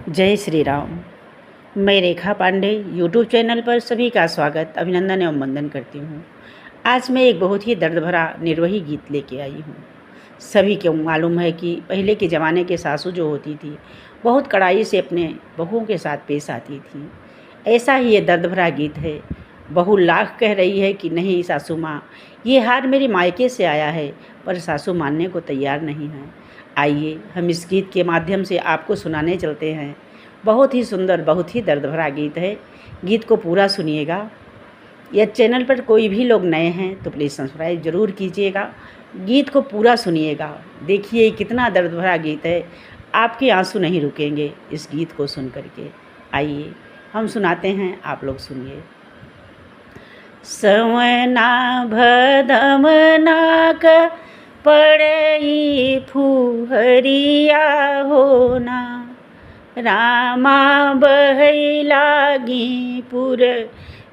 जय श्री राम। मैं रेखा Pandey YouTube channel पर सभी का स्वागत, अभिनंदन एवं वंदन करती हूँ। आज मैं एक बहुत ही दर्द भरा निर्वही गीत लेके आई हूँ। सभी को मालूम है कि पहले के ज़माने के सासू जो होती थी बहुत कड़ाई से अपने बहुओं के साथ पेश आती थी। ऐसा ही ये दर्द भरा गीत है। बहू लाख कह रही है कि नहीं सासू माँ, ये हार मेरे मायके से आया है, पर सासू मानने को तैयार नहीं है। आइए हम इस गीत के माध्यम से आपको सुनाने चलते हैं। बहुत ही सुंदर, बहुत ही दर्द भरा गीत है। गीत को पूरा सुनिएगा। यह चैनल पर कोई भी लोग नए हैं तो प्लीज़ सब्सक्राइब ज़रूर कीजिएगा। गीत को पूरा सुनिएगा। देखिए कितना दर्द भरा गीत है, आपके आंसू नहीं रुकेंगे इस गीत को सुन करके। आइए हम सुनाते हैं, आप लोग सुनिए। सवना भदमनाक पड़ई फुहरिया होना, रामा बहै लागी पुर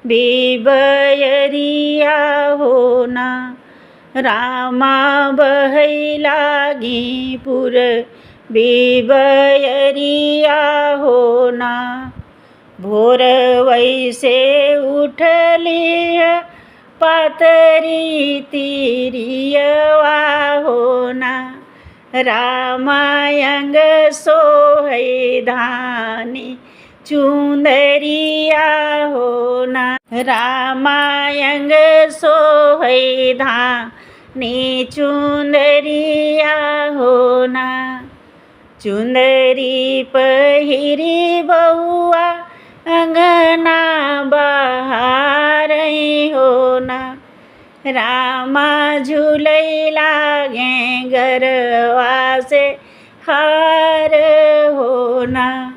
बेबयरिया होना, रामा बहै लागी पुर बेबयरिया होना। भोर वैसे उठली पातरी तिरियवा होना, रामायंग सोहै धानी चुंदरिया होना, रामायंग सोहै धानी चुंदरिया होना। चुंदरी पहिरी बहुआ अंगना बहारई होना, रामा झूलै लागे गरवा से हार होना,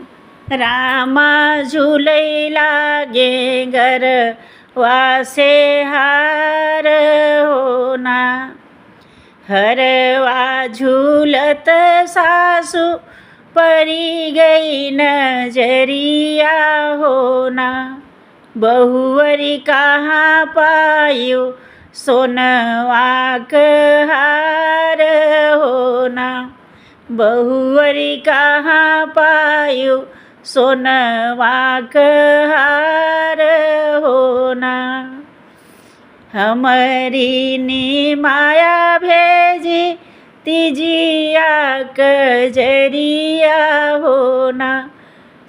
रामा झूलै लागे गरवा से हार होना। हरवा झूलत सासू परी गई नजरिया होना, बहुवरी कहाँ पायो सोनवा हार होना, बहुवरी कहाँ पायो सोनवा हार होना। हमारी नी माया भेजी तिजिया कजरिया होना,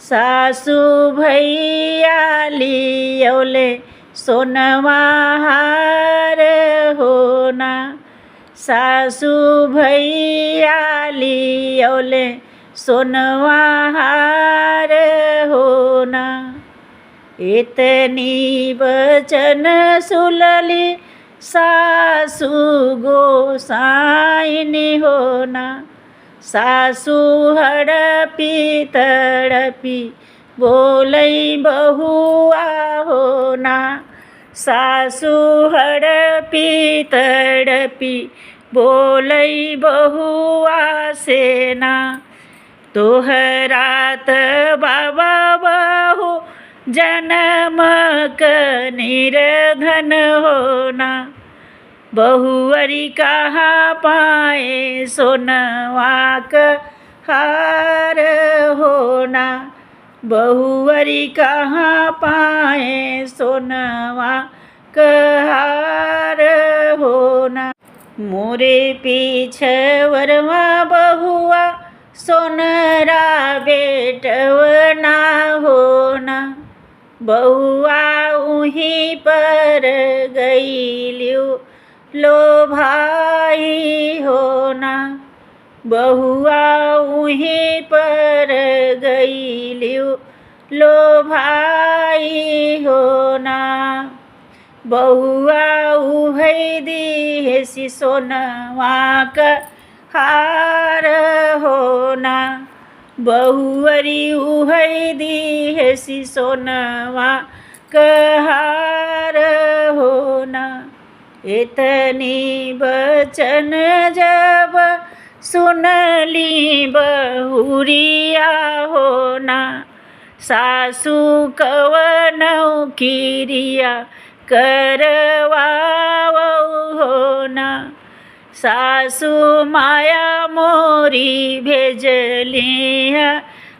सासू भैया लियोले सोनवा हार होना, सासू भैया लियोले सोनवा हार होना। इतनी बचन सुलली सासू गोसाइनी होना, सासू हड़पी तड़पी बोलै बहुआ होना, सासू हड़पी तड़पी बोलै बहुआ सेना। तोहरात बाबा बहु जन्म क निर्धन होना, बहुवरी कहाँ पाए सोनवा हार होना, बहुवरी कहाँ पाए सोनवा हार होना। मोरे पीछवरवा बहुआ सोनरा बेटवना होना, बहुआ उहीं पर गईल्यू लो भाई होना, बहुआ उहीं पर गईल्यू लो भाई होना। बहुआ उहै दी सोनवा हार होना, बहुवरी उहै दी सोनवा हार होना। इतनी बचन जब सुनली बहुरिया होना, सासू कवनौ किरिया करवावो होना, सासू माया मोरी भेजली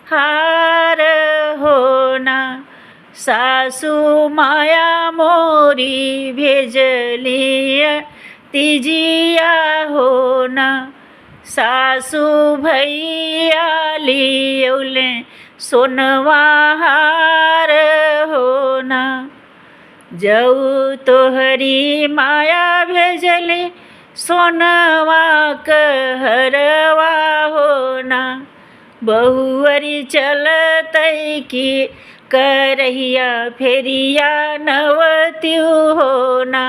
हार सासू माया मोरी भेजलिया तीजिया होना। सासू भैया लियौले सोनवा हार होना। जऊ तोहरी माया भेजले सोनवा कहरवा होना। बहुअरी चलतै की करहिया फेरिया नवत्यू होना।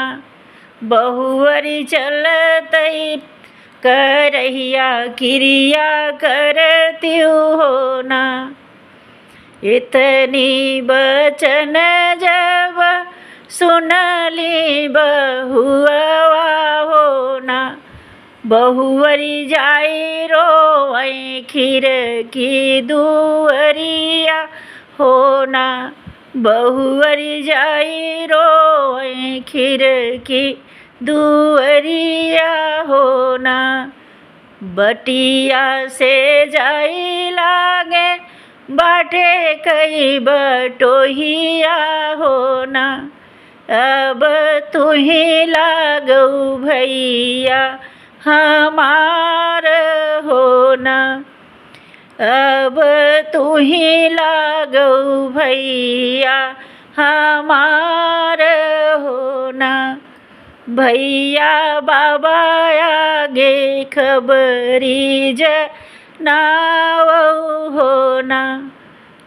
बहुअरी चलतै करहिया क्रिया करत्यू होना। इतनी बचन जब सुनली बहुआ होना। बहुअरी जाई रोवै खिड़की दुअरिया होना। बहुअरी जाई रोवै खिड़की दुअरिया होना। बटिया से जाई लागे बाटे कई बटोहिया होना। अब तुही लागऊ भैया हमार होना। अब तुही लागऊ भैया हमार होना। भैया बाबा आगे खबरी जनाव होना।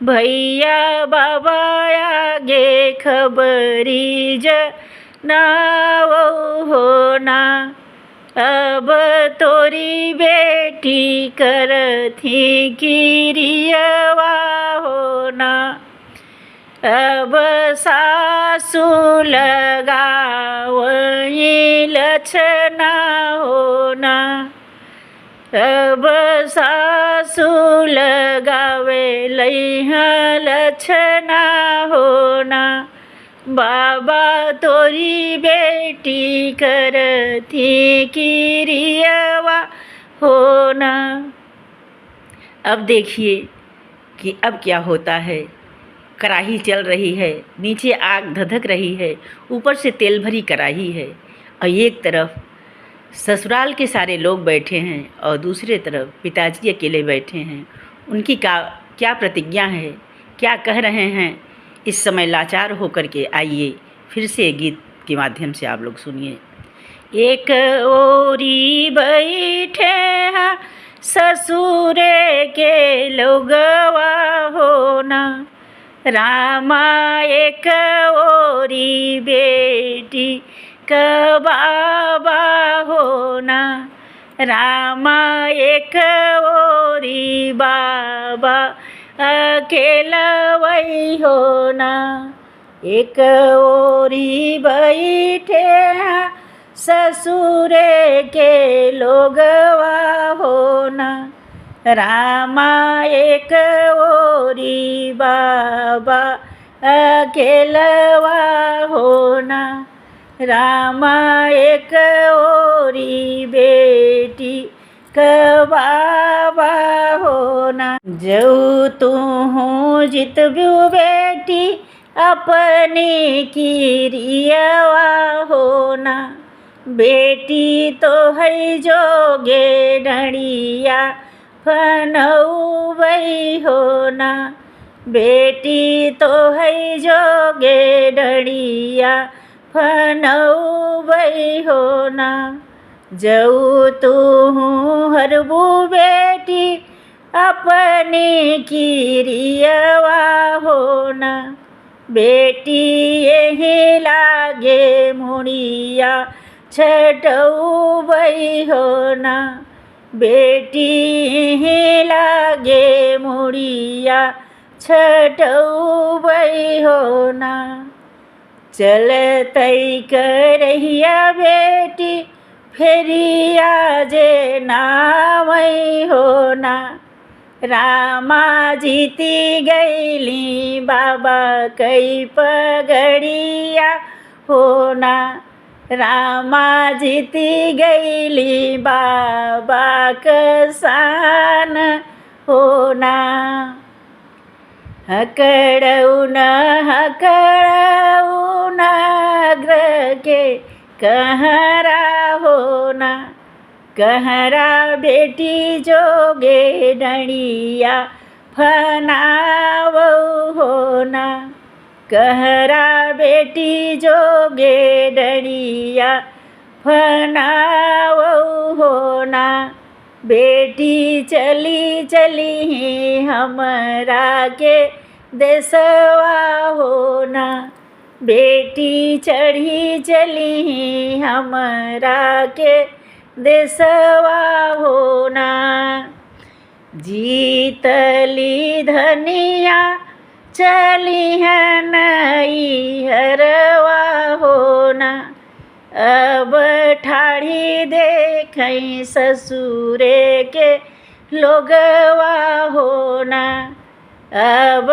भैया बाबा आगे खबरी जनाव होना। अब तोरी बेटी करथी किरियवा होना। अब सासू लगावई लछना होना। अब सासू लगावे लइहा लछना होना। बाबा तोरी बेटी करथी किरियवा होना। अब देखिए कि अब क्या होता है। कढ़ाई चल रही है, नीचे आग धधक रही है, ऊपर से तेल भरी कढ़ाई है और एक तरफ ससुराल के सारे लोग बैठे हैं और दूसरे तरफ पिताजी अकेले बैठे हैं। उनकी क्या प्रतिज्ञा है, क्या कह रहे हैं, इस समय लाचार होकर के आइए फिर से गीत के माध्यम से आप लोग सुनिए। एक ओरी बैठे हैं ससुरे के लोगवा होना। रामा एक ओरी बेटी का बाबा होना। रामा एक ओरी बाबा अकेला वही होना। एक ओरी बैठे ससुरे के लोगवा होना। रामा एक ओरी बाबा अकेलवा होना। रामा एक ओरी बेटी का बाबा होना। जऊ तू हूँ जितबू बेटी अपनी किरियवा होना। बेटी तो है जोगे डड़िया फनऊ वही होना। बेटी तो है जोगे डड़िया फनऊ वही होना। जऊ तू हूँ हरबू बेटी अपनी किरियवा होना। बेटी यही लागे मुड़िया छटऊ वही होना। बेटी यही लागे मुड़िया छटऊ वही होना। चलतई करहिया बेटी फेरिया जे नावई होना। रामा जीती गईली बाबा कई पगड़िया होना। रामा जीती गईली बाबा कसान होना। हकड़ऊ न अग्र के कहरा होना, कहरा बेटी जोगे डणिया फनावऊ होना, कहरा बेटी जोगे डणिया फनावऊ होना। बेटी चली चली हमरा के देसवा होना, बेटी चढ़ी चली हमरा के देसवा होना। जीतली धनिया चली है नैहरवा होना, अब ठाड़ी देखई ससुरे के लोगवा होना, अब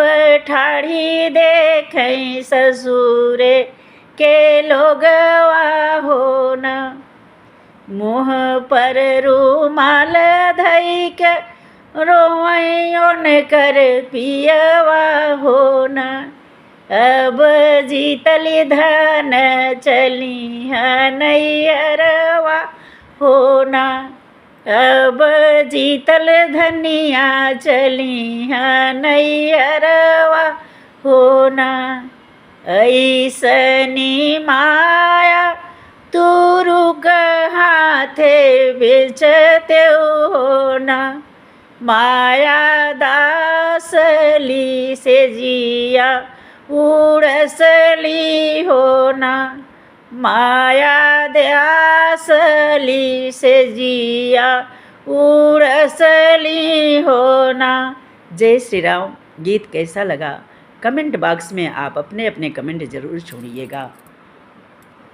ठाड़ी देखई ससुरे के लोगवा होना। मुँह पर रुमाल धई के रोवैयोन कर पियवा होना, अब जीतली धन चली नैहरवा होना, अब जीतल धनिया चली नैहरवा होना। ऐसनी माया तुरुक हाथे बेचते होना, माया दासली से जिया उड़सली होना, माया दासली से जिया उड़सली होना। जय श्री राम। गीत कैसा लगा कमेंट बॉक्स में आप अपने अपने कमेंट ज़रूर छोड़िएगा।